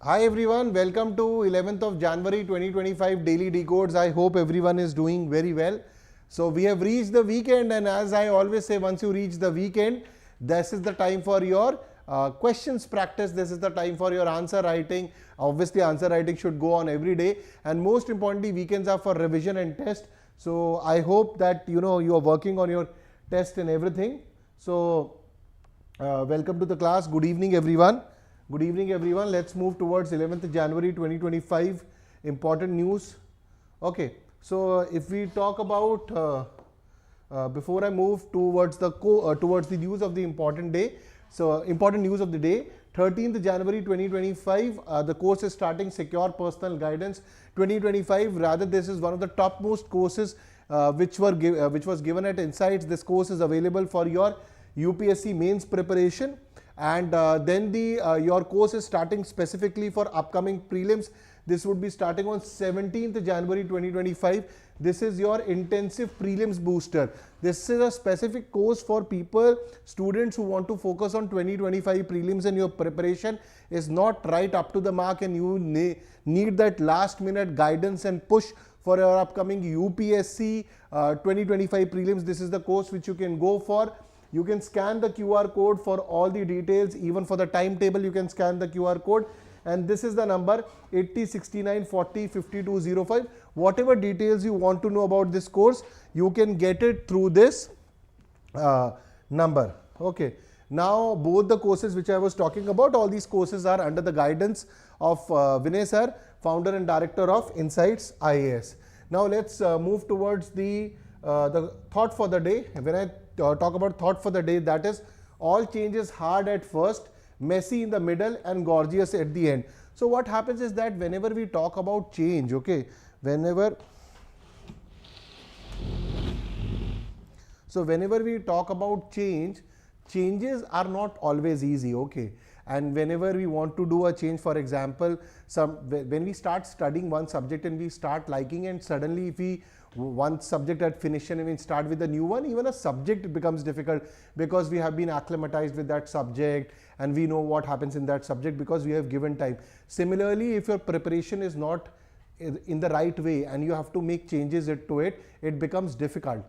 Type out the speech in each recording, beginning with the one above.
Hi everyone, welcome to 11th of January 2025 Daily Decodes. I hope everyone is doing very well. So we have reached the weekend, and as I always say, once you reach the weekend, this is the time for your questions practice. This is the time for your answer writing. Obviously answer writing should go on every day, and most importantly weekends are for revision and test. So I hope that you are working on your test and everything. So welcome to the class. Good evening everyone. Good evening everyone. Let's move towards 11th January 2025 important news. Okay, so if we talk about before I move towards the news of the important day. So important news of the day, 13th January 2025, the course is starting Secure Personal Guidance 2025. Rather, this is one of the topmost courses which was given at Insights. This course is available for your UPSC mains preparation, and then your course is starting specifically for upcoming prelims. This would be starting on 17th January 2025. This is your intensive prelims booster. This is a specific course for students who want to focus on 2025 prelims, and your preparation is not right up to the mark, and you need that last minute guidance and push for your upcoming UPSC 2025 prelims. This is the course which you can go for. You can scan the QR code for all the details. Even for the timetable, you can scan the QR code. And this is the number 8069405205. Whatever details you want to know about this course, you can get it through this number. Okay. Now, both the courses which I was talking about, all these courses are under the guidance of Vinay Sir, founder and director of Insights IAS. Now, let's move towards the thought for the day. When I talk about thought for the day, that is, all change is hard at first, messy in the middle, and gorgeous at the end. So what happens is that whenever we talk about change, okay, whenever we talk about changes are not always easy, okay. And whenever we want to do a change, for example, when we start studying one subject and we start liking, and suddenly if we one subject had finished and we start with a new one, even a subject becomes difficult, because we have been acclimatized with that subject and we know what happens in that subject because we have given time. Similarly, if your preparation is not in the right way and you have to make changes to it, it becomes difficult.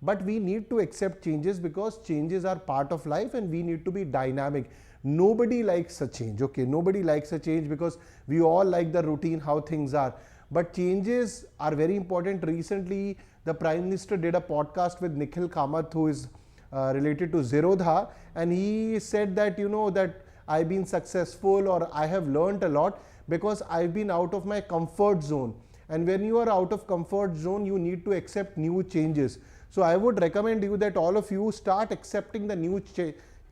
But we need to accept changes, because changes are part of life and we need to be dynamic. Nobody likes a change, okay? Nobody likes a change, because we all like the routine, how things are. But changes are very important. Recently, the Prime Minister did a podcast with Nikhil Kamath, who is related to Zerodha, and he said that, that I've been successful, or I have learned a lot because I've been out of my comfort zone. And when you are out of comfort zone, you need to accept new changes. So I would recommend you that all of you start accepting the new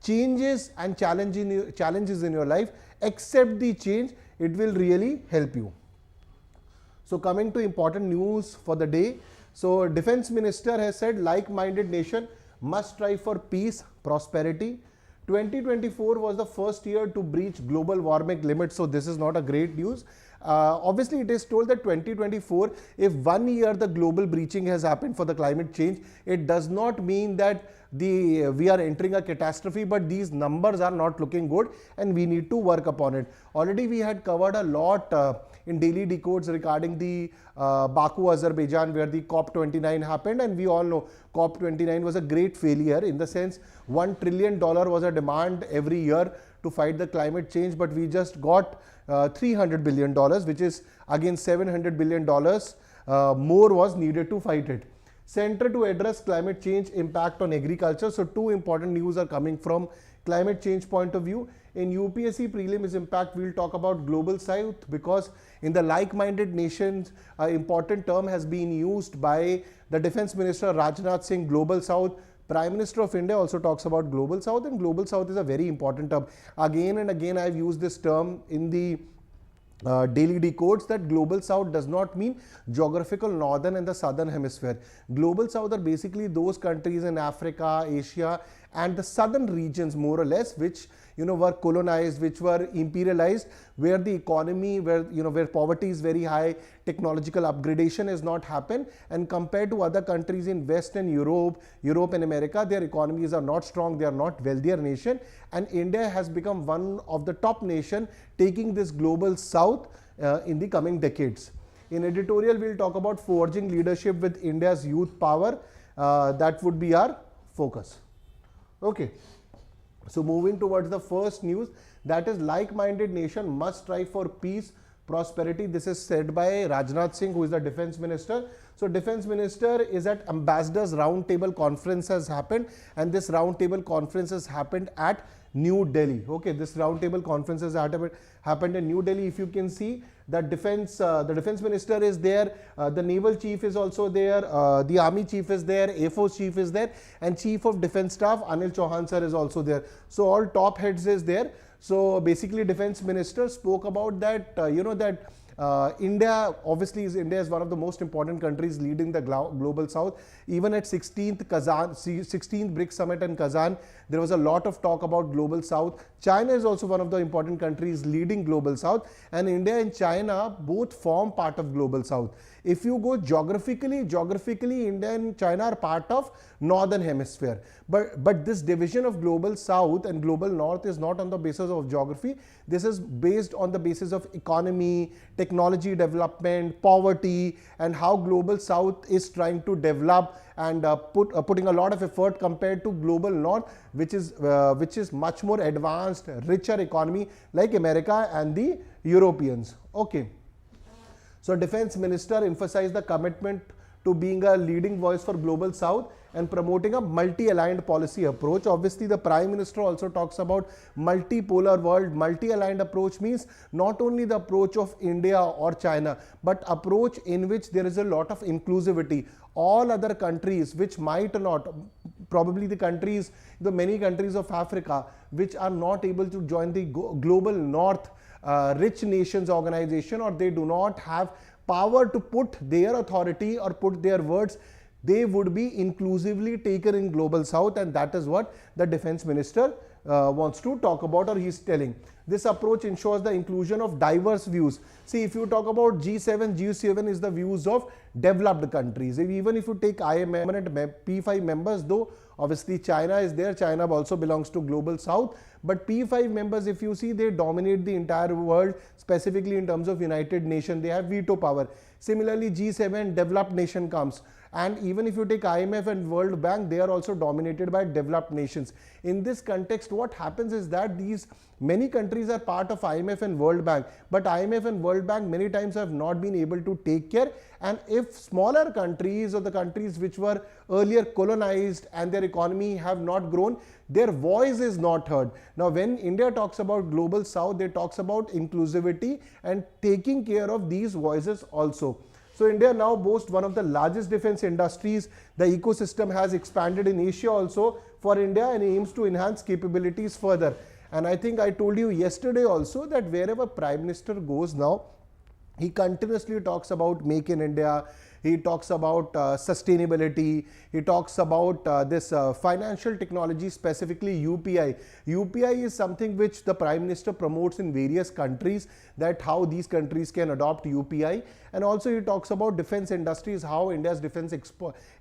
changes and challenges in your life. Accept the change. It will really help you. So coming to important news for the day. So Defense Minister has said like-minded nation must strive for peace, prosperity. 2024 was the first year to breach global warming limits. So this is not a great news. Obviously, it is told that 2024, if 1 year the global breaching has happened for the climate change, it does not mean that we are entering a catastrophe, but these numbers are not looking good and we need to work upon it. Already we had covered a lot in Daily Decodes regarding the Baku, Azerbaijan, where the COP29 happened, and we all know COP29 was a great failure, in the sense $1 trillion was a demand every year to fight the climate change, but we just got $300 billion, which is again $700 billion more was needed to fight it. Center to address climate change impact on agriculture. So two important news are coming from climate change point of view. In UPSC prelims impact, we'll talk about global south, because in the like-minded nations, important term has been used by the Defense Minister Rajnath Singh, global south. Prime Minister of India also talks about global south, and global south is a very important term. Again and again I've used this term in the Daily Decodes, that global south does not mean geographical northern and the southern hemisphere. Global south are basically those countries in Africa, Asia and the southern regions more or less, which were colonized, which were imperialized, where the economy, where poverty is very high, technological upgradation has not happened, and compared to other countries in Western Europe and America, their economies are not strong, they are not wealthier nation, and India has become one of the top nation taking this global south in the coming decades. In editorial, we'll talk about forging leadership with India's youth power. That would be our focus. Okay. So moving towards the first news, that is like-minded nation must strive for peace, prosperity. This is said by Rajnath Singh, who is the defense minister. So defense minister is at ambassadors roundtable conference has happened, and this roundtable conference has happened at New Delhi. Okay, this roundtable conference has happened in New Delhi. If you can see, the defense minister is there, the naval chief is also there, the army chief is there, Air Force chief is there, and chief of defense staff Anil Chauhan sir is also there. So all top heads is there. So basically defense minister spoke about that, India, obviously India is one of the most important countries leading the global south. Even at 16th BRICS summit in Kazan, there was a lot of talk about global south. China is also one of the important countries leading global south, and India and China both form part of global south. If you go geographically, India and China are part of northern hemisphere. But this division of global south and global north is not on the basis of geography. This is based on the basis of economy, technology development, poverty, and how global south is trying to develop and putting a lot of effort compared to global north, which is much more advanced, richer economy like America and the Europeans. Okay. So defense minister emphasized the commitment to being a leading voice for global south and promoting a multi-aligned policy approach. Obviously, the Prime Minister also talks about multipolar world. Multi-aligned approach means not only the approach of India or China, but approach in which there is a lot of inclusivity. All other countries which might not, probably the many countries of Africa which are not able to join the global north rich nations organization, or they do not have power to put their authority or put their words, they would be inclusively taken in global south, and that is what the defense minister wants to talk about, or he is telling. This approach ensures the inclusion of diverse views. See, if you talk about G7 is the views of developed countries. Even if you take IMF and P5 members, though obviously China is there, China also belongs to global south, but P5 members, if you see, they dominate the entire world, specifically in terms of United Nations. They have veto power. Similarly, G7 developed nation comes, and even if you take IMF and World Bank, they are also dominated by developed nations. In this context, what happens is that these many countries are part of IMF and World Bank, but IMF and World Bank many times have not been able to take care, and if smaller countries or the countries which were earlier colonized and their economy have not grown, their voice is not heard. Now, when India talks about global south, they talks about inclusivity and taking care of these voices also. So India now boasts one of the largest defense industries. The ecosystem has expanded in Asia also for India and aims to enhance capabilities further. And I think I told you yesterday also that wherever Prime Minister goes now, he continuously talks about Make in India. He talks about sustainability. He talks about this financial technology, specifically UPI. UPI is something which the Prime Minister promotes in various countries, that how these countries can adopt UPI. And also he talks about defense industries, how India's defense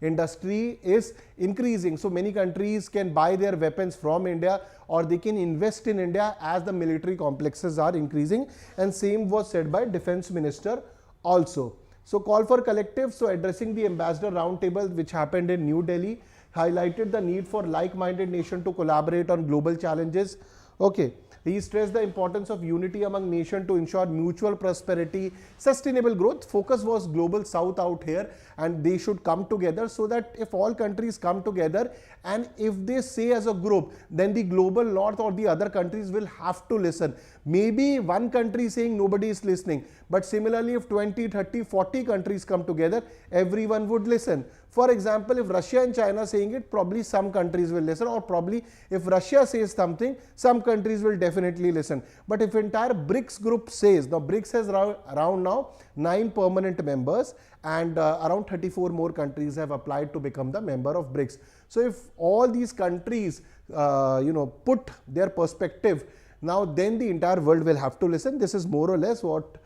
industry is increasing. So many countries can buy their weapons from India, or they can invest in India as the military complexes are increasing. And same was said by Defense Minister also. So call for collective, so addressing the ambassador roundtable which happened in New Delhi, highlighted the need for like-minded nation to collaborate on global challenges. Okay. He stressed the importance of unity among nations to ensure mutual prosperity, sustainable growth. Focus was global south out here, and they should come together, so that if all countries come together and if they say as a group, then the global north or the other countries will have to listen, Maybe one country saying nobody is listening, but similarly if 20, 30, 40 countries come together, everyone would listen. For example, if Russia and China saying it, probably some countries will listen, or probably if Russia says something, some countries will definitely listen. But if entire BRICS group says, now BRICS has around now 9 permanent members, and around 34 more countries have applied to become the member of BRICS. So if all these countries put their perspective, now then the entire world will have to listen. This is more or less what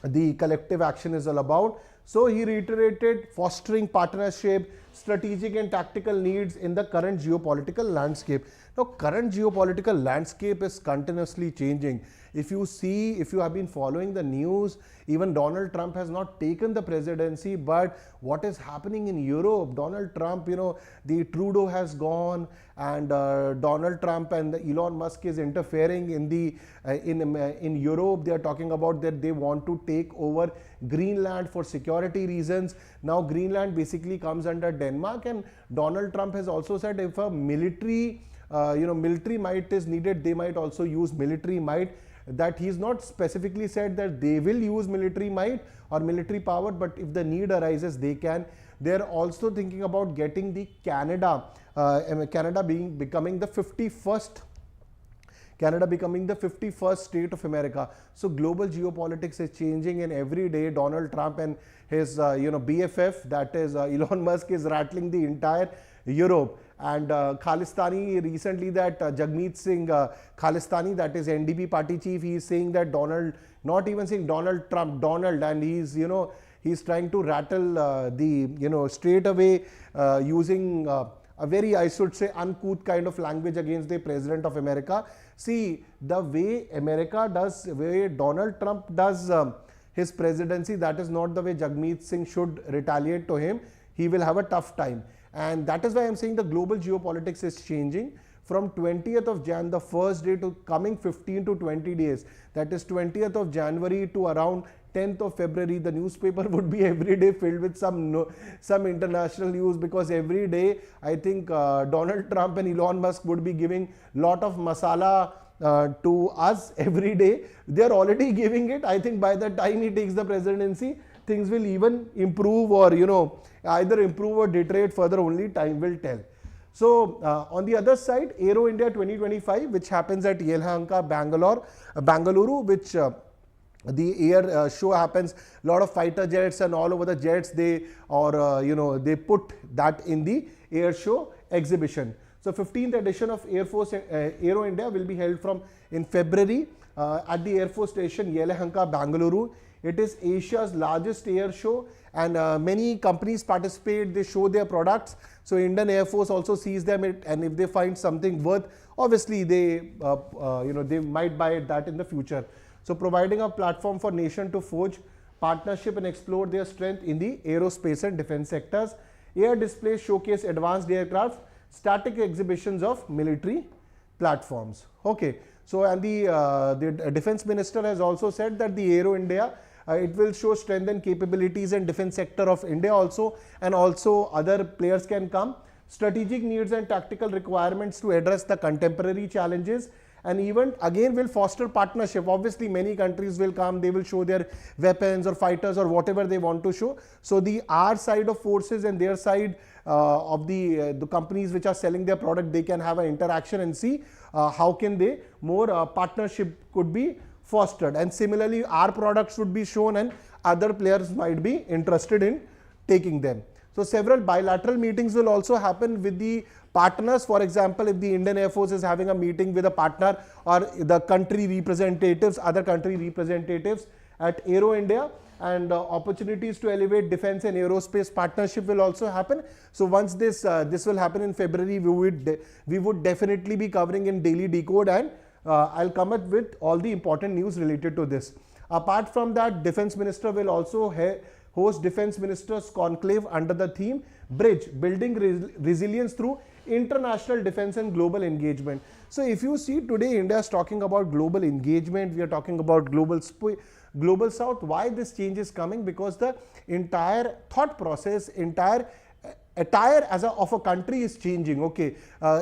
the collective action is all about. So he reiterated fostering partnership, strategic and tactical needs in the current geopolitical landscape. Now, current geopolitical landscape is continuously changing. If you see, if you have been following the news, even Donald Trump has not taken the presidency, but what is happening in Europe, Donald Trump, the Trudeau has gone, and Donald Trump and Elon Musk is interfering in the in Europe. They are talking about that they want to take over Greenland for security reasons. Now Greenland basically comes under Denmark, and Donald Trump has also said if a military might is needed, they might also use military might. That he's not specifically said that they will use military might or military power, but if the need arises, they can. They're also thinking about getting the Canada becoming the 51st state of America. So global geopolitics is changing, and every day Donald Trump and his BFF, that is Elon Musk, is rattling the entire Europe. And Khalistani recently, that Jagmeet Singh Khalistani, that is NDP party chief, he is saying that not even saying Donald Trump, Donald, and he's trying to rattle straight away using a very, I should say, uncouth kind of language against the president of America. See, the way America does, the way Donald Trump does his presidency, that is not the way Jagmeet Singh should retaliate to him. He will have a tough time. And that is why I'm saying the global geopolitics is changing. From 20th of Jan, the first day, to coming 15 to 20 days, that is 20th of January to around 10th of February, the newspaper would be every day filled with some international news, because every day I think Donald Trump and Elon Musk would be giving lot of masala to us every day. They are already giving it. I think by the time he takes the presidency, things will even improve, or either improve or deteriorate further. Only time will tell. So on the other side, Aero India 2025, which happens at Yelahanka, Bangalore, which the air show happens. A lot of fighter jets and all over the jets, they put that in the air show exhibition. So 15th edition of Aero India will be held in February at the Air Force Station Yelahanka, Bangalore. It is Asia's largest air show, and many companies participate. They show their products. So Indian Air Force also sees them, and if they find something worth, obviously they might buy that in the future. So providing a platform for nation to forge partnership and explore their strength in the aerospace and defense sectors. Air displays showcase advanced aircraft, static exhibitions of military platforms. Okay. So, and the defense minister has also said that the Aero India, it will show strength and capabilities in defense sector of India also, and also other players can come. Strategic needs and tactical requirements to address the contemporary challenges. And even again will foster partnership. Obviously many countries will come, they will show their weapons or fighters or whatever they want to show. So our side of forces and their side of the companies which are selling their product, they can have an interaction and see how can they more partnership could be fostered. And similarly our products would be shown, and other players might be interested in taking them. So several bilateral meetings will also happen with the partners. For example, if the Indian Air Force is having a meeting with a partner, or the country representatives, other country representatives at Aero India, and opportunities to elevate defense and aerospace partnership will also happen. So once this will happen in February, we would definitely be covering in Daily Decode, and I'll come up with all the important news related to this. Apart from that, Defense Minister will also host Defense Ministers Conclave under the theme Bridge, Building Resilience Through International Defense and Global Engagement. So if you see today, India is talking about global engagement, we are talking about global South. Why this change is coming? Because the entire thought process, entire attire of a country is changing. Okay,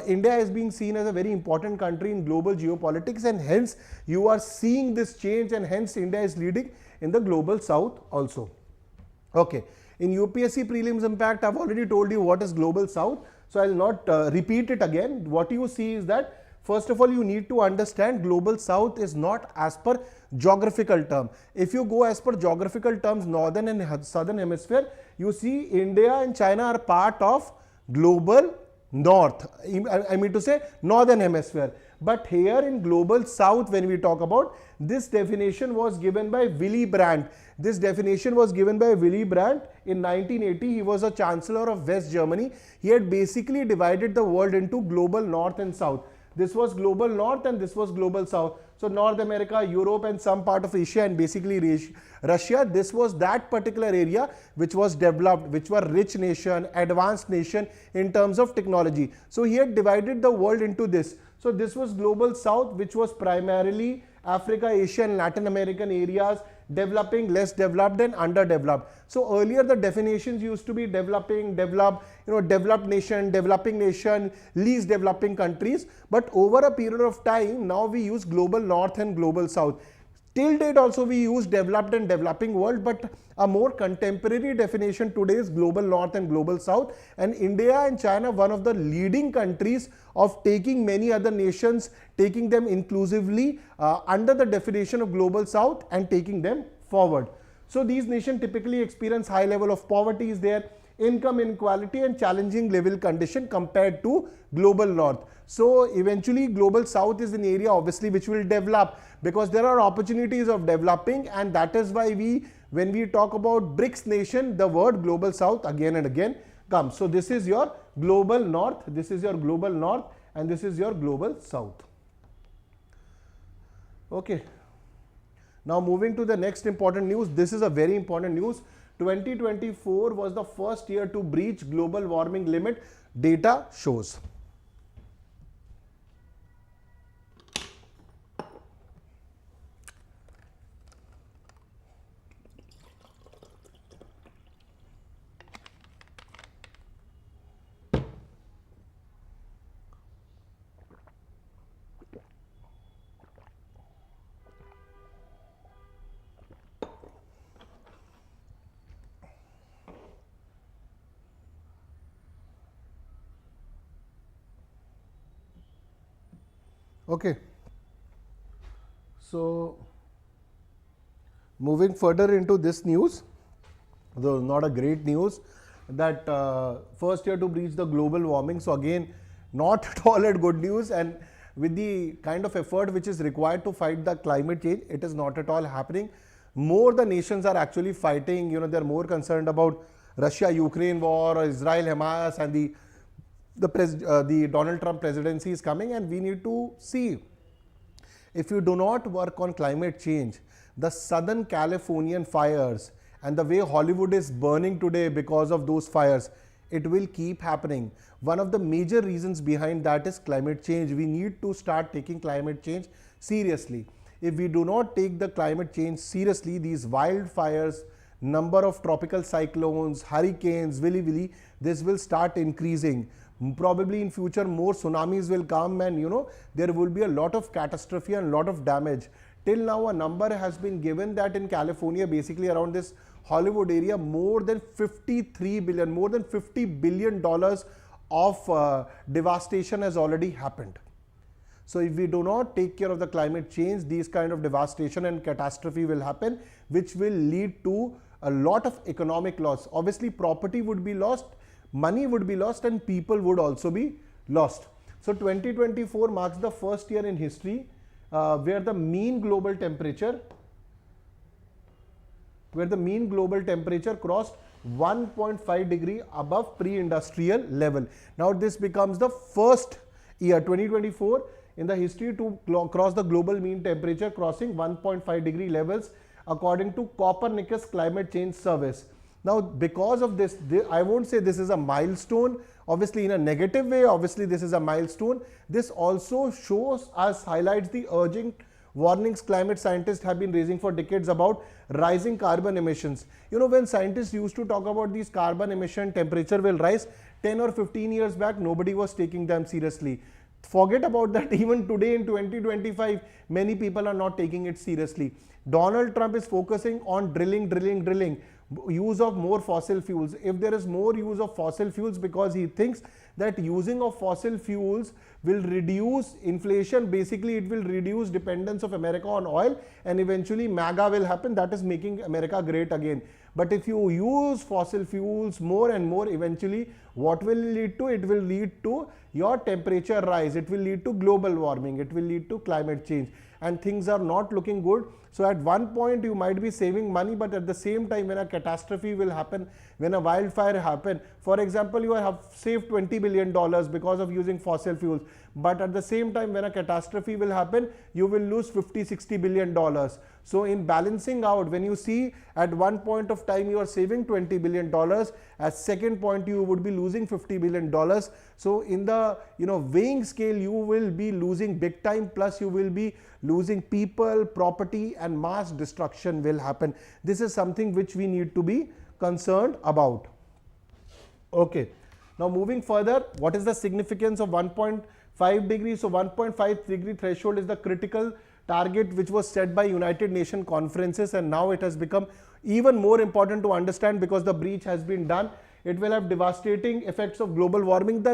India is being seen as a very important country in global geopolitics, and hence you are seeing this change, and hence India is leading in the global south also. Okay, in UPSC prelims impact, I've already told you what is global south, so I'll not repeat it again. What you see is that first of all, you need to understand global south is not as per geographical term. If you go as per geographical terms, northern and southern hemisphere, you see India and China are part of global north. I mean to say northern hemisphere. But here in global south, when we talk about, this definition was given by Willy Brandt. This definition was given by Willy Brandt in 1980. He was a chancellor of West Germany. He had basically divided the world into global north and south. This was global north and this was global south. So North America, Europe and some part of Asia and basically Russia, this was that particular area which was developed, which were rich nation, advanced nation in terms of technology. So he had divided the world into this. So this was global south, which was primarily Africa, Asia and Latin American areas, developing, less developed and underdeveloped. So earlier the definitions used to be developing, developed, developed nation, developing nation, least developing countries. But over a period of time, now we use global north and global south. Till date also we use developed and developing world, but a more contemporary definition today is global north and global south. And India and China, one of the leading countries of taking many other nations, taking them inclusively under the definition of global south and taking them forward. So these nations typically experience high level of poverty is there, income inequality and challenging level condition compared to global north. So eventually global south is an area obviously which will develop, because there are opportunities of developing, and that is why when we talk about BRICS nation, the word global south again and again comes. So this is your global north, this is your global north, and this is your global south. Okay. Now moving to the next important news. This is a very important news. 2024 was the first year to breach global warming limit, data shows. Okay, so moving further into this news, though not a great news, that first year to breach the global warming. So again, not at all a good news, and with the kind of effort which is required to fight the climate change, it is not at all happening. More the nations are actually fighting, they're more concerned about Russia-Ukraine war, or Israel-Hamas, and the Donald Trump presidency is coming, and we need to see, if you do not work on climate change, the Southern Californian fires and the way Hollywood is burning today because of those fires, it will keep happening. One of the major reasons behind that is climate change. We need to start taking climate change seriously. If we do not take the climate change seriously, these wildfires, number of tropical cyclones, hurricanes, this will start increasing. Probably in future more tsunamis will come, and there will be a lot of catastrophe and a lot of damage. Till now a number has been given that in California, basically around this Hollywood area, more than 53 billion, more than $50 billion of devastation has already happened. So if we do not take care of the climate change, these kind of devastation and catastrophe will happen, which will lead to a lot of economic loss. Obviously property would be lost, money would be lost, and people would also be lost. So 2024 marks the first year in history where the mean global temperature crossed 1.5 degree above pre-industrial level. Now this becomes the first year, 2024, in the history to cross the global mean temperature crossing 1.5 degree levels, according to Copernicus Climate Change Service. Now because of this, I won't say this is a milestone, obviously in a negative way, obviously this is a milestone. This also shows us, highlights the urgent warnings climate scientists have been raising for decades about rising carbon emissions. When scientists used to talk about these carbon emission, temperature will rise, 10 or 15 years back, nobody was taking them seriously. Forget about that. Even today in 2025, many people are not taking it seriously. Donald Trump is focusing on drilling, use of more fossil fuels. If there is more use of fossil fuels, because he thinks that using of fossil fuels will reduce inflation, basically it will reduce dependence of America on oil, and eventually MAGA will happen, that is making America great again. But if you use fossil fuels more and more, eventually what will lead to? It will lead to your temperature rise, it will lead to global warming, it will lead to climate change, and things are not looking good. So at one point you might be saving money, but at the same time when a catastrophe will happen, when a wildfire happen, for example, you have saved $20 billion because of using fossil fuels, but at the same time when a catastrophe will happen, you will lose $50-60 billion. So in balancing out, when you see at one point of time you are saving $20 billion, at second point you would be losing $50 billion. So in the weighing scale, you will be losing big time, plus you will be losing people, property, and mass destruction will happen. This is something which we need to be concerned about. Okay, now moving further, what is the significance of 1.5 degrees? So 1.5 degree threshold is the critical target which was set by United Nations conferences, and now it has become even more important to understand because the breach has been done. It will have devastating effects of global warming.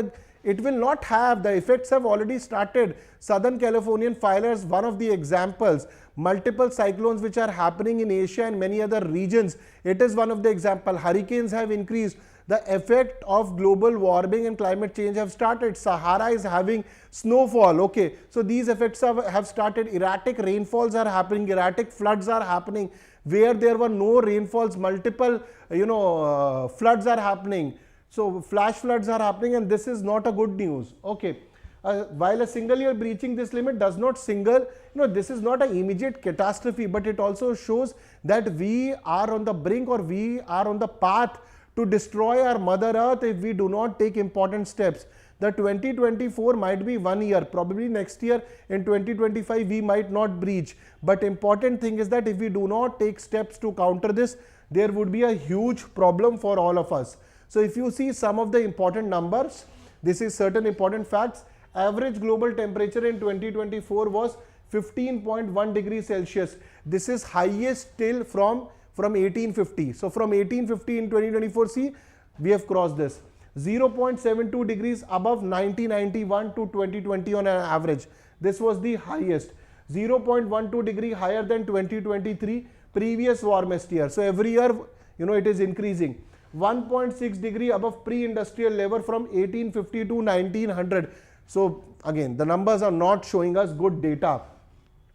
It will not have, the effects have already started. Southern Californian fires, one of the examples. Multiple cyclones which are happening in Asia and many other regions, it is one of the examples. Hurricanes have increased. The effect of global warming and climate change have started. Sahara is having snowfall. Okay, so these effects have started. Erratic rainfalls are happening, erratic floods are happening. Where there were no rainfalls, multiple floods are happening. So flash floods are happening, and this is not a good news. Okay, while a single year breaching this limit does not this is not an immediate catastrophe, but it also shows that we are on the brink, or we are on the path to destroy our Mother Earth if we do not take important steps. The 2024 might be 1 year, probably next year in 2025 we might not breach. But important thing is that if we do not take steps to counter this, there would be a huge problem for all of us. So if you see some of the important numbers, this is certain important facts. Average global temperature in 2024 was 15.1 degrees Celsius. This is highest till from 1850. So from 1850 in 2024, see, we have crossed this. 0.72 degrees above 1991 to 2020 on an average. This was the highest. 0.12 degree higher than 2023, previous warmest year. So every year, it is increasing. 1.6 degree above pre-industrial level from 1850 to 1900. So again, the numbers are not showing us good data.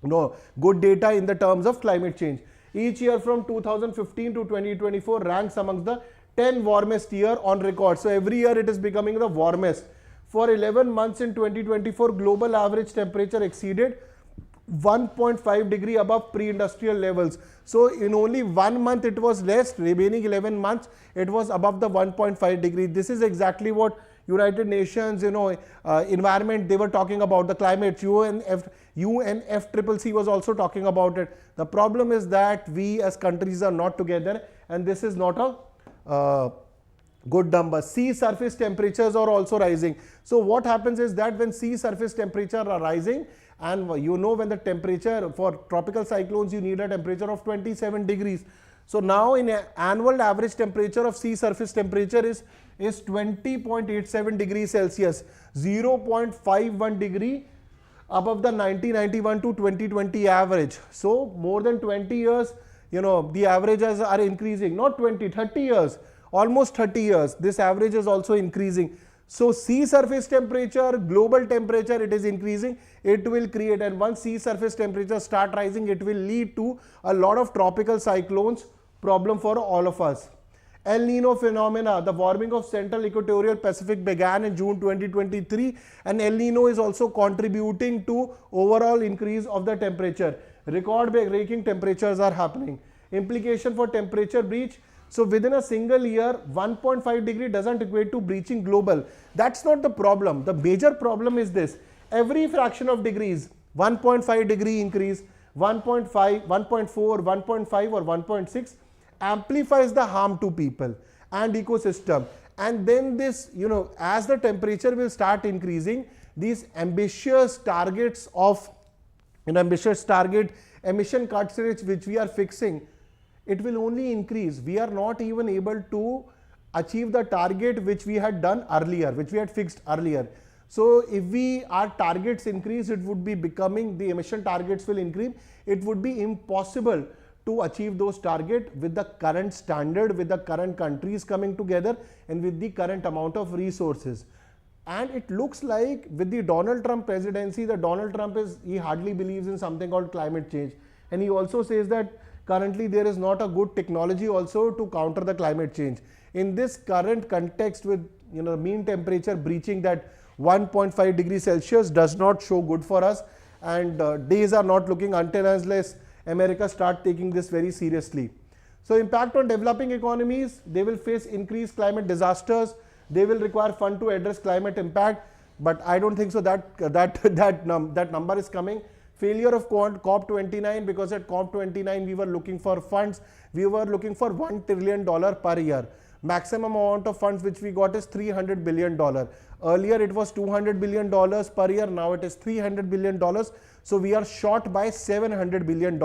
No, good data in the terms of climate change. Each year from 2015 to 2024 ranks amongst the 10 warmest year on record. So every year it is becoming the warmest. For 11 months in 2024, global average temperature exceeded 1.5 degree above pre-industrial levels. So in only 1 month it was less, remaining 11 months it was above the 1.5 degree. This is exactly what United Nations, environment, they were talking about, the climate, UNFCCC was also talking about it. The problem is that we as countries are not together, and this is not a good number. Sea surface temperatures are also rising. So what happens is that when sea surface temperatures are rising, and when the temperature for tropical cyclones, you need a temperature of 27 degrees. So now in an annual average temperature of sea surface temperature is 20.87 degrees Celsius, 0.51 degree above the 1991 to 2020 average. So more than 20 years, the averages are increasing, not 20, 30 years, almost 30 years, this average is also increasing. So sea surface temperature, global temperature, it is increasing, it will create, and once sea surface temperature start rising, it will lead to a lot of tropical cyclones, problem for all of us. El Nino phenomena, the warming of central equatorial Pacific began in June 2023, and El Nino is also contributing to overall increase of the temperature. Record breaking temperatures are happening. Implication for temperature breach. So within a single year, 1.5 degree doesn't equate to breaching global. That's not the problem. The major problem is this. Every fraction of degrees, 1.5 degree increase, 1.5, 1.4, 1.5 or 1.6 amplifies the harm to people and ecosystem. And then this, as the temperature will start increasing, these ambitious targets of, ambitious target emission cuts rates which we are fixing, it will only increase. We are not even able to achieve the target which we had done earlier, which we had fixed earlier. So if our targets increase, it would be becoming, the emission targets will increase. It would be impossible to achieve those targets with the current standard, with the current countries coming together, and with the current amount of resources. And it looks like with the Donald Trump presidency, the Donald Trump he hardly believes in something called climate change. And he also says that currently there is not a good technology also to counter the climate change. In this current context with, mean temperature breaching that 1.5 degrees Celsius does not show good for us, and days are not looking until unless America start taking this very seriously. So impact on developing economies, they will face increased climate disasters, they will require fund to address climate impact, but I don't think so that number is coming. Failure of COP29, because at COP29 we were looking for funds, we were looking for $1 trillion per year. Maximum amount of funds which we got is $300 billion. Earlier it was $200 billion per year, now it is $300 billion. So we are short by $700 billion.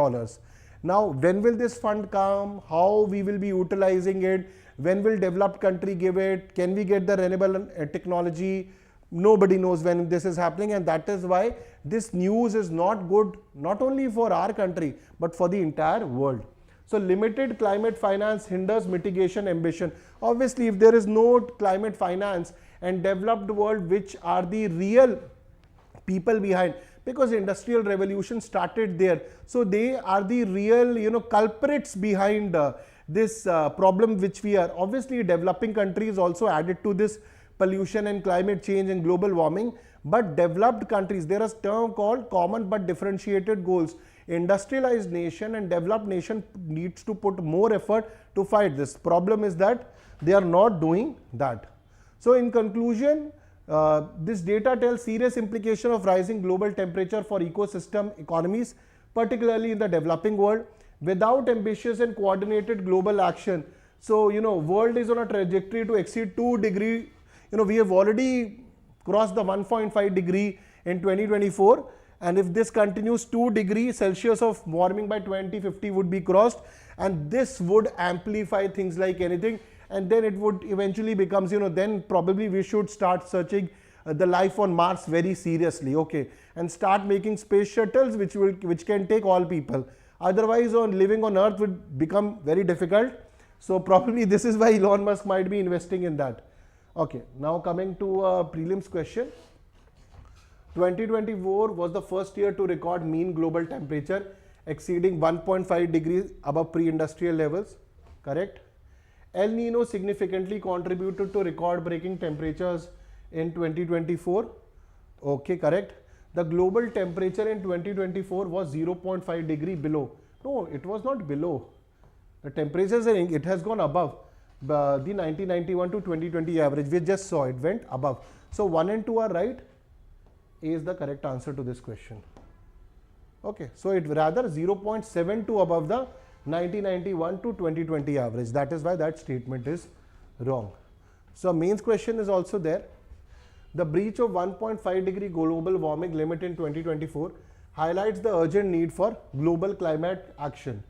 Now when will this fund come? How we will be utilizing it? When will developed country give it? Can we get the renewable technology? Nobody knows when this is happening, and that is why this news is not good, not only for our country, but for the entire world. So limited climate finance hinders mitigation ambition. Obviously, if there is no climate finance and developed world, which are the real people behind, because industrial revolution started there, so they are the real culprits behind this problem which we are. Obviously, developing countries also added to this pollution and climate change and global warming, but developed countries, there is a term called common but differentiated goals. Industrialized nation and developed nation needs to put more effort to fight this. Problem is that they are not doing that. So in conclusion, this data tells serious implication of rising global temperature for ecosystem economies, particularly in the developing world, without ambitious and coordinated global action. So, world is on a trajectory to exceed 2 degree. We have already crossed the 1.5 degree in 2024. And if this continues, 2 degrees Celsius of warming by 2050 would be crossed, and this would amplify things like anything, and then it would eventually becomes, then probably we should start searching the life on Mars very seriously, okay, and start making space shuttles which can take all people. Otherwise, living on Earth would become very difficult. So probably this is why Elon Musk might be investing in that. Okay, now coming to a prelims question. 2024 was the first year to record mean global temperature exceeding 1.5 degrees above pre-industrial levels, correct? El Nino significantly contributed to record-breaking temperatures in 2024, okay, correct? The global temperature in 2024 was 0.5 degree below. No, it was not below. The temperatures, it has gone above the 1991 to 2020 average. We just saw it went above. So 1 and 2 are right. A is the correct answer to this question. Okay, so it rather 0.72 above the 1991 to 2020 average. That is why that statement is wrong. So mains question is also there. The breach of 1.5 degree global warming limit in 2024 highlights the urgent need for global climate action.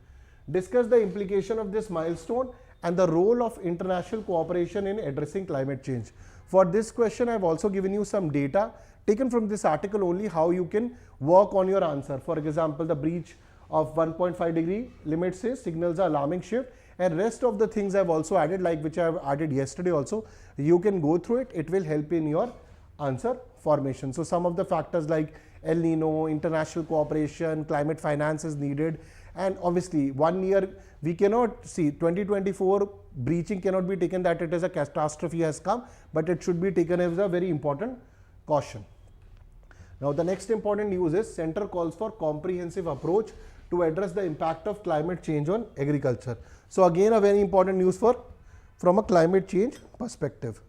Discuss the implication of this milestone and the role of international cooperation in addressing climate change. For this question, I have also given you some data taken from this article only, how you can work on your answer. For example, the breach of 1.5 degree limit says signals an alarming shift, and rest of the things I have also added, like which I have added yesterday also. You can go through it. It will help in your answer formation. So some of the factors like El Nino, international cooperation, climate finance is needed, and obviously 1 year we cannot see 2024 breaching cannot be taken that it is a catastrophe has come, but it should be taken as a very important caution. Now the next important news is Center calls for comprehensive approach to address the impact of climate change on agriculture. So again a very important news from a climate change perspective.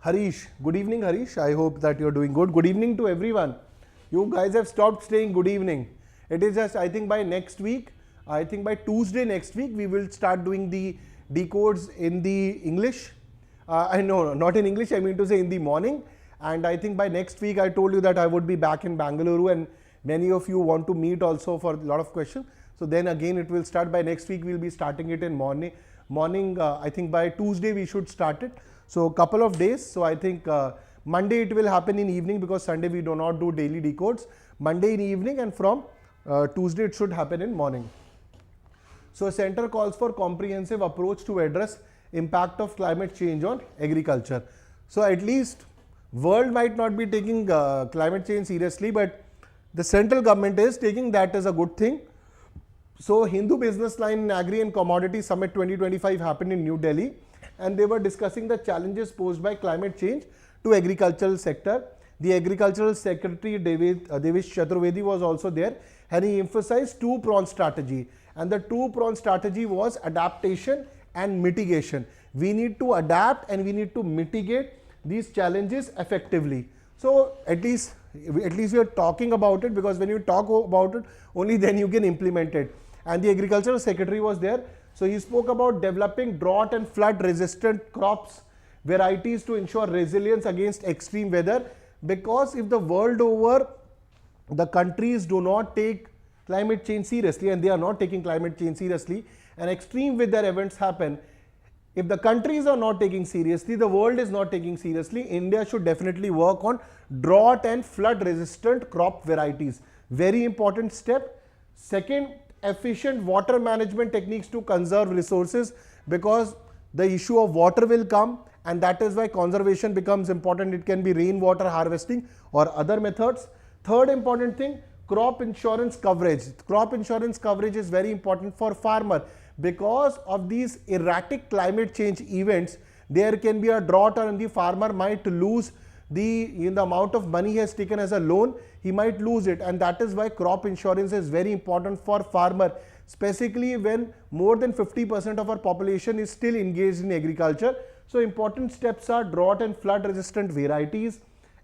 Harish. Good evening, Harish. I hope that you're doing good. Good evening to everyone. You guys have stopped saying good evening. It is just, I think by next week, I think by Tuesday next week, we will start doing the decodes in the English. I know, not in English, I mean to say in the morning. And I think by next week, I told you that I would be back in Bangalore, and many of you want to meet also for a lot of questions. So then again, it will start by next week. We'll be starting it in morning. I think by Tuesday, we should start it. So couple of days. So I think Monday it will happen in evening, because Sunday we do not do daily decodes. Monday in evening, and from Tuesday it should happen in morning. So center calls for comprehensive approach to address impact of climate change on agriculture. So at least world might not be taking climate change seriously, but the central government is taking that as a good thing. So Hindu Business Line Agri and Commodity Summit 2025 happened in New Delhi, and they were discussing the challenges posed by climate change to agricultural sector. The Agricultural Secretary Devesh Chaturvedi was also there, and he emphasized two-pronged strategy. And the two-pronged strategy was adaptation and mitigation. We need to adapt and we need to mitigate these challenges effectively. So at least we are talking about it, because when you talk about it, only then you can implement it. And the Agricultural Secretary was there. So he spoke about developing drought and flood resistant crops varieties to ensure resilience against extreme weather, because if the world over the countries do not take climate change seriously, and they are not taking climate change seriously, and extreme weather events happen, if the countries are not taking seriously, the world is not taking seriously, India should definitely work on drought and flood resistant crop varieties. Very important step. Second, efficient water management techniques to conserve resources, because the issue of water will come, and that is why conservation becomes important. It can be rainwater harvesting or other methods. Third important thing, crop insurance coverage. Crop insurance coverage is very important for farmer, because of these erratic climate change events. There can be a drought, and the farmer might lose the amount of money he has taken as a loan, he might lose it, and that is why crop insurance is very important for farmer, specifically when more than 50% of our population is still engaged in agriculture. So important steps are drought and flood resistant varieties,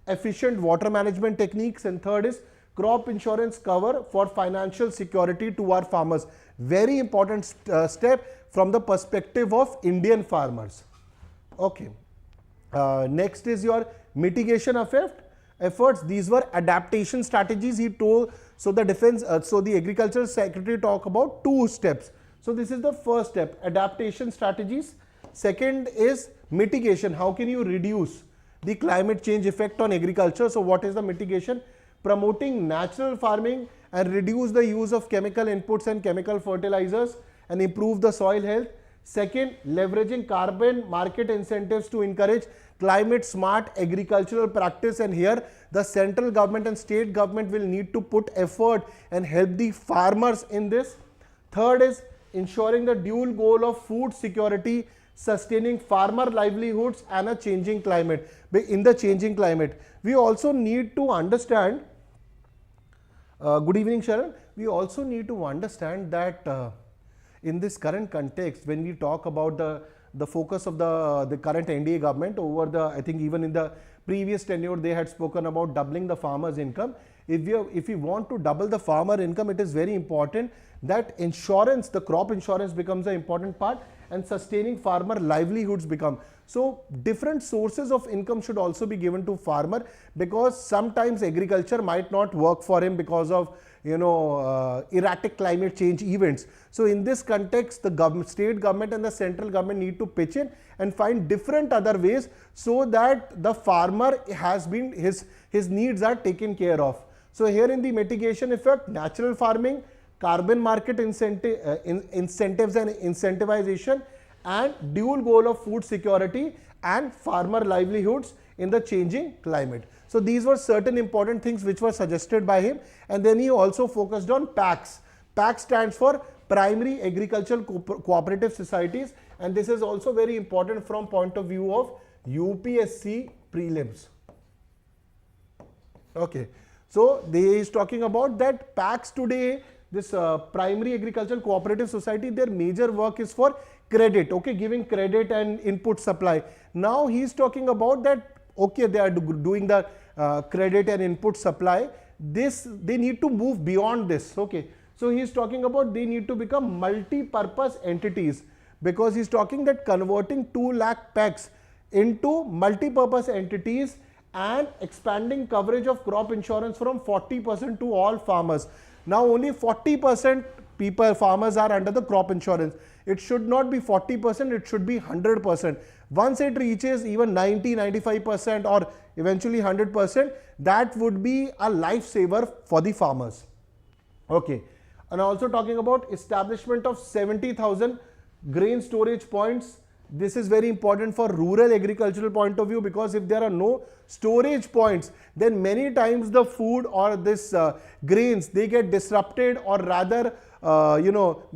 efficient water management techniques, and third is crop insurance cover for financial security to our farmers. Very important step from the perspective of Indian farmers. Okay. Next is your mitigation efforts. These were adaptation strategies he told. So the the Agricultural Secretary talked about two steps. So this is the first step, adaptation strategies. Second is mitigation. How can you reduce the climate change effect on agriculture? So what is the mitigation? Promoting natural farming and reduce the use of chemical inputs and chemical fertilizers and improve the soil health. Second, leveraging carbon market incentives to encourage climate smart agricultural practice, and here the central government and state government will need to put effort and help the farmers in this. Third is ensuring the dual goal of food security, sustaining farmer livelihoods and a changing climate. In the changing climate, we also need to understand, good evening Sharon, we also need to understand that in this current context, when we talk about the focus of the current NDA government over I think even in the previous tenure, they had spoken about doubling the farmer's income. If we want to double the farmer income, it is very important that insurance, the crop insurance becomes an important part, and sustaining farmer livelihoods become. So different sources of income should also be given to farmer, because sometimes agriculture might not work for him because of erratic climate change events. So in this context, the state government and the central government need to pitch in and find different other ways, so that the farmer has been, his needs are taken care of. So here in the mitigation effect, natural farming, carbon market incentives and incentivization, and dual goal of food security and farmer livelihoods in the changing climate. So these were certain important things which were suggested by him. And then he also focused on PACS. PACS stands for Primary Agricultural Cooperative Societies, and this is also very important from point of view of UPSC prelims. Okay, so he is talking about that PACS today, this Primary Agricultural Cooperative Society, their major work is for credit, okay, giving credit and input supply. Now he's talking about that, okay, they are doing the credit and input supply. They need to move beyond this, okay. So he's talking about they need to become multi-purpose entities, because he's talking that converting 2 lakh packs into multi-purpose entities and expanding coverage of crop insurance from 40% to all farmers. Now only 40% farmers are under the crop insurance. It should not be 40%, it should be 100%. Once it reaches even 90-95% or eventually 100%, that would be a lifesaver for the farmers. Okay. And also talking about establishment of 70,000 grain storage points. This is very important for rural agricultural point of view, because if there are no storage points, then many times the food or this grains, they get disrupted, or rather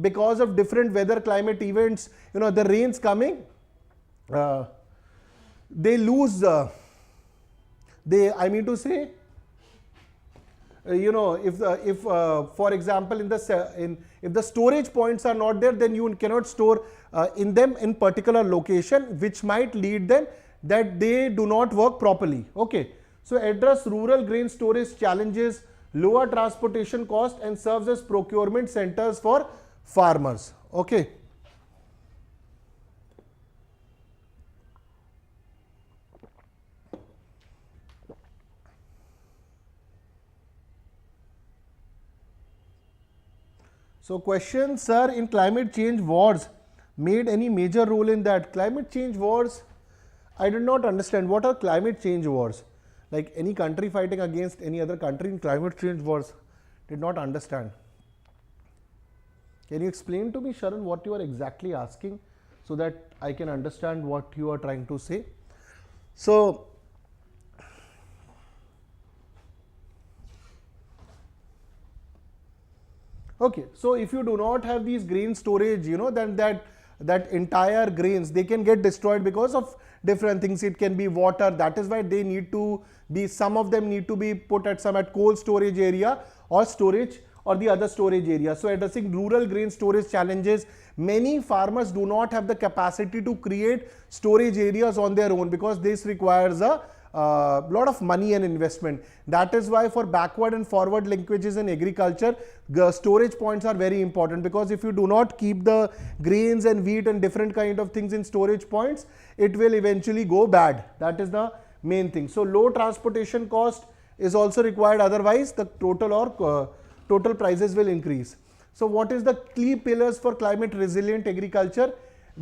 because of different weather climate events, the rains coming, they lose if for example if the storage points are not there, then you cannot store in them in particular location, which might lead them that they do not work properly. Okay, so address rural grain storage challenges, lower transportation cost, and serves as procurement centers for farmers. Okay. So question, sir, in climate change wars, made any major role in that? Climate change wars, I did not understand. What are climate change wars? Like any country fighting against any other country in climate change wars? Did not understand. Can you explain to me, Sharan, what you are exactly asking, so that I can understand what you are trying to say? So, okay, so if you do not have these grain storage, then that entire grains, they can get destroyed because of different things. It can be water. That is why they need to be, some of them need to be put at cold storage area or storage or the other storage area. So addressing rural grain storage challenges, many farmers do not have the capacity to create storage areas on their own, because this requires a lot of money and investment. That is why for backward and forward linkages in agriculture, the storage points are very important, because if you do not keep the grains and wheat and different kind of things in storage points, it will eventually go bad. That is the main thing. So low transportation cost is also required, otherwise the total prices will increase. So what is the key pillars for climate resilient agriculture?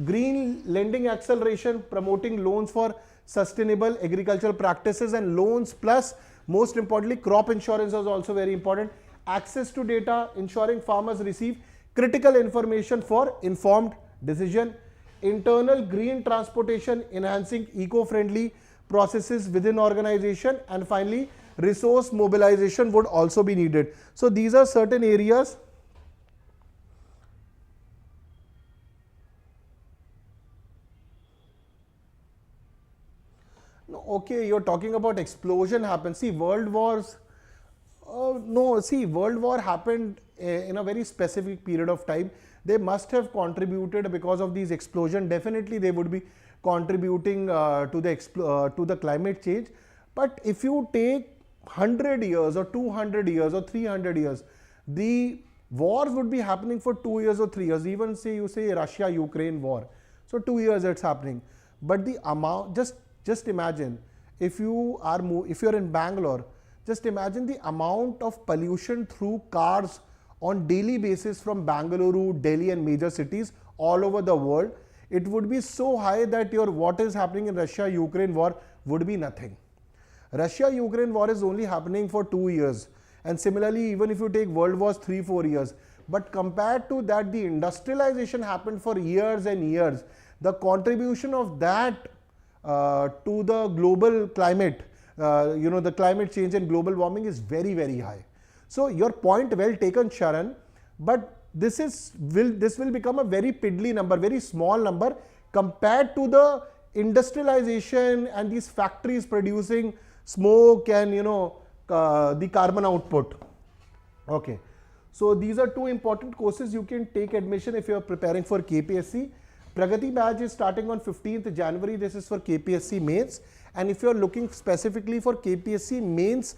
Green lending acceleration, promoting loans for sustainable agricultural practices and loans, plus most importantly crop insurance is also very important. Access to data, ensuring farmers receive critical information for informed decision. Internal green transportation, enhancing eco-friendly processes within organization. And finally, resource mobilization would also be needed. So these are certain areas. Okay, you're talking about explosion happened. See, world wars, world war happened in a very specific period of time. They must have contributed because of these explosion. Definitely they would be contributing to the climate change. But if you take 100 years or 200 years or 300 years, the wars would be happening for 2 years or 3 years. Even say you say Russia-Ukraine war. So 2 years it's happening. But the amount, just imagine, if you're in Bangalore, just imagine the amount of pollution through cars on daily basis from Bangalore, Delhi and major cities all over the world. It would be so high that what is happening in Russia-Ukraine war would be nothing. Russia-Ukraine war is only happening for 2 years. And similarly, even if you take World Wars 3-4 years, but compared to that, the industrialization happened for years and years. The contribution of that to the global climate, the climate change and global warming is very, very high. So your point well taken, Sharan, but this will become a very piddly number, very small number compared to the industrialization and these factories producing smoke and the carbon output. Okay, so these are two important courses you can take admission if you are preparing for KPSC. Pragati batch is starting on 15th January. This is for KPSC mains. And if you are looking specifically for KPSC mains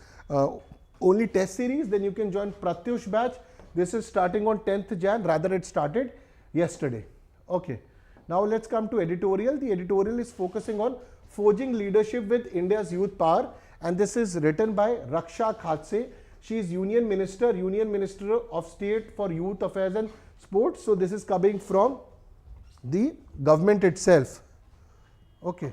only test series, then you can join Pratyush batch. This is starting on 10th Jan. Rather, it started yesterday. Okay. Now let's come to editorial. The editorial is focusing on forging leadership with India's youth power. And this is written by Raksha Khatse. She is Union Minister of State for Youth Affairs and Sports. So this is coming from the government itself. Okay.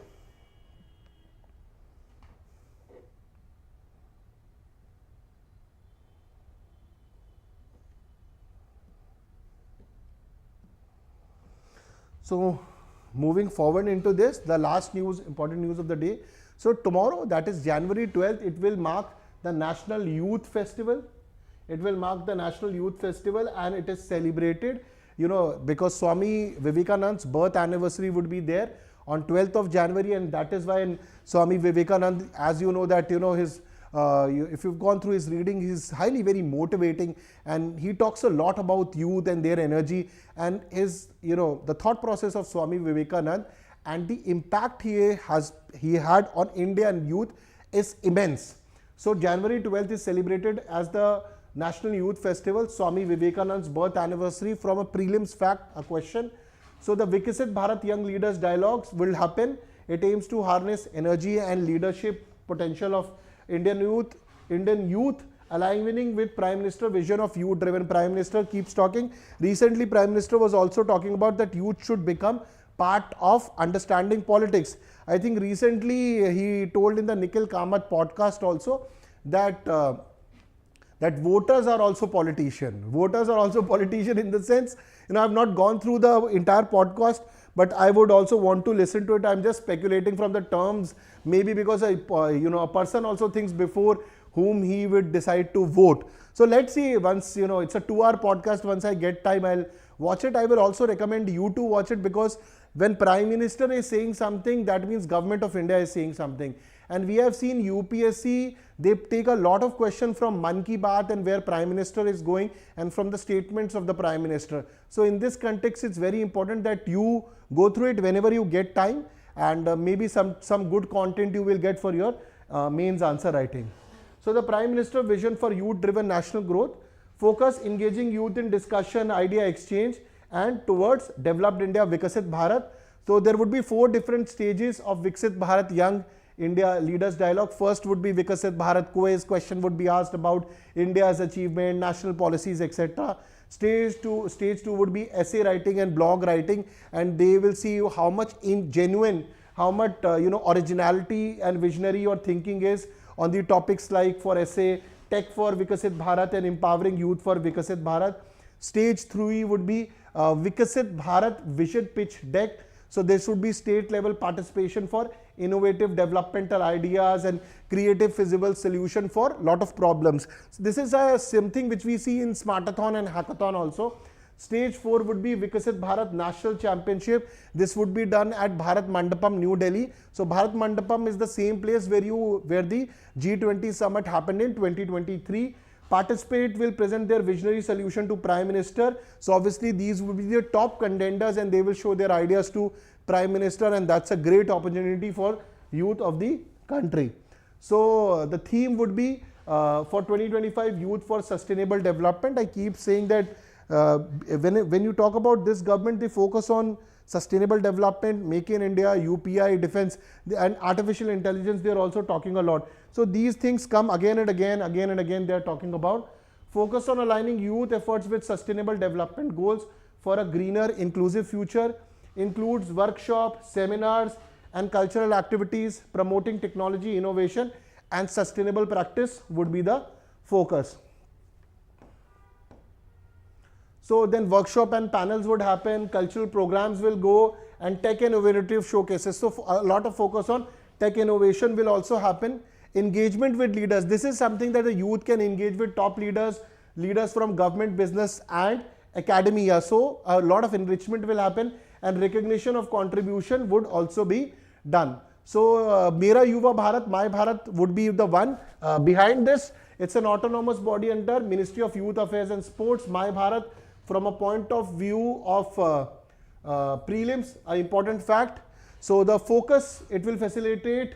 So moving forward into this, the last news, important news of the day. So tomorrow, that is January 12th, it will mark the National Youth Festival. It will mark the National Youth Festival, and it is celebrated, because Swami Vivekananda's birth anniversary would be there on 12th of January, and that is why Swami Vivekananda, as you know that, his if you've gone through his reading, he's highly very motivating, and he talks a lot about youth and their energy, and his, the thought process of Swami Vivekananda and the impact he had on Indian youth is immense. So January 12th is celebrated as the National Youth Festival, Swami Vivekananda's birth anniversary. From a prelims fact, a question. So the Viksit Bharat Young Leaders Dialogues will happen. It aims to harness energy and leadership potential of Indian youth, aligning with Prime Minister vision of youth driven. Prime Minister keeps talking. Recently, Prime Minister was also talking about that youth should become part of understanding politics. I think recently he told in the Nikhil Kamath podcast also that that voters are also politicians. Voters are also politicians in the sense, I have not gone through the entire podcast, but I would also want to listen to it. I'm just speculating from the terms, maybe because a person also thinks before whom he would decide to vote. So let's see, once, it's a 2-hour podcast. Once I get time, I'll watch it. I will also recommend you to watch it, because when Prime Minister is saying something, that means Government of India is saying something. And we have seen UPSC, they take a lot of questions from Man Ki Baat and where Prime Minister is going, and from the statements of the Prime Minister. So in this context, it's very important that you go through it whenever you get time, and maybe some good content you will get for your mains answer writing. So the Prime Minister vision for youth-driven national growth, focus engaging youth in discussion, idea exchange, and towards developed India, Viksit Bharat. So there would be 4 different stages of Viksit Bharat Young India Leaders Dialogue. First would be Viksit Bharat quiz. Question would be asked about India's achievement, national policies, etc. Stage 2 would be essay writing and blog writing, and they will see how much how much originality and visionary your thinking is on the topics like, for essay, tech for Viksit Bharat and empowering youth for Viksit Bharat. Stage 3 would be Viksit Bharat Vision Pitch Deck. So this would be state level participation for innovative developmental ideas and creative feasible solution for lot of problems. So this is something which we see in Smartathon and Hackathon also. Stage 4 would be Viksit Bharat National Championship. This would be done at Bharat Mandapam, New Delhi. So Bharat Mandapam is the same place where the G20 summit happened in 2023. Participate will present their visionary solution to Prime Minister. So obviously these will be the top contenders, and they will show their ideas to Prime Minister, and that's a great opportunity for youth of the country. So the theme would be for 2025 Youth for Sustainable Development. I keep saying that when you talk about this government, they focus on sustainable development, Make in India, UPI, defense, and artificial intelligence. They are also talking a lot. So these things come again and again they are talking about. Focus on aligning youth efforts with sustainable development goals for a greener, inclusive future. Includes workshop, seminars, and cultural activities promoting technology, innovation, and sustainable practice would be the focus. So then workshop and panels would happen, cultural programs will go, and tech and innovative showcases. So a lot of focus on tech innovation will also happen. Engagement with leaders. This is something that the youth can engage with top leaders from government, business, and academia. So a lot of enrichment will happen, and recognition of contribution would also be done. So Mera Yuva Bharat, My Bharat would be the one. Behind this, it's an autonomous body under Ministry of Youth Affairs and Sports. My Bharat, from a point of view of Prelims, an important fact. So the focus, it will facilitate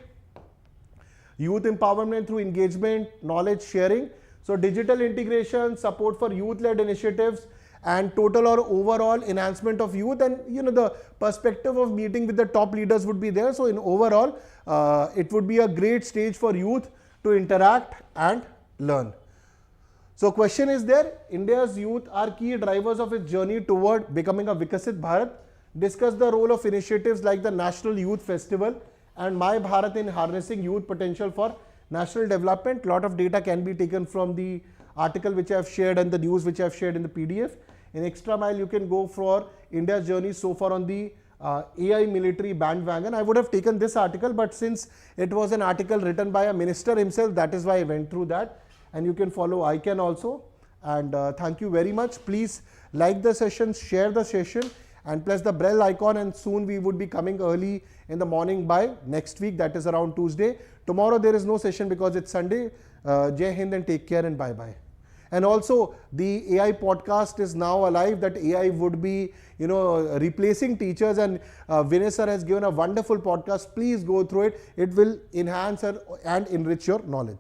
youth empowerment through engagement, knowledge sharing. So digital integration, support for youth-led initiatives, and total or overall enhancement of youth, and the perspective of meeting with the top leaders would be there. So in overall, it would be a great stage for youth to interact and learn. So question is there, India's youth are key drivers of its journey toward becoming a Vikasit Bharat. Discuss the role of initiatives like the National Youth Festival and My Bharat in harnessing youth potential for national development. Lot of data can be taken from the article which I have shared and the news which I have shared in the PDF. In extra mile, you can go for India's journey so far on the AI military bandwagon. I would have taken this article, but since it was an article written by a minister himself, that is why I went through that. And you can follow ICANN also. And thank you very much. Please like the session, share the session, and press the bell icon, and soon we would be coming early in the morning by next week, that is around Tuesday. Tomorrow there is no session because it's Sunday. Jai Hind and take care and bye-bye. And also the AI podcast is now alive, that AI would be replacing teachers, and Vinay sir has given a wonderful podcast. Please go through it. It will enhance and enrich your knowledge.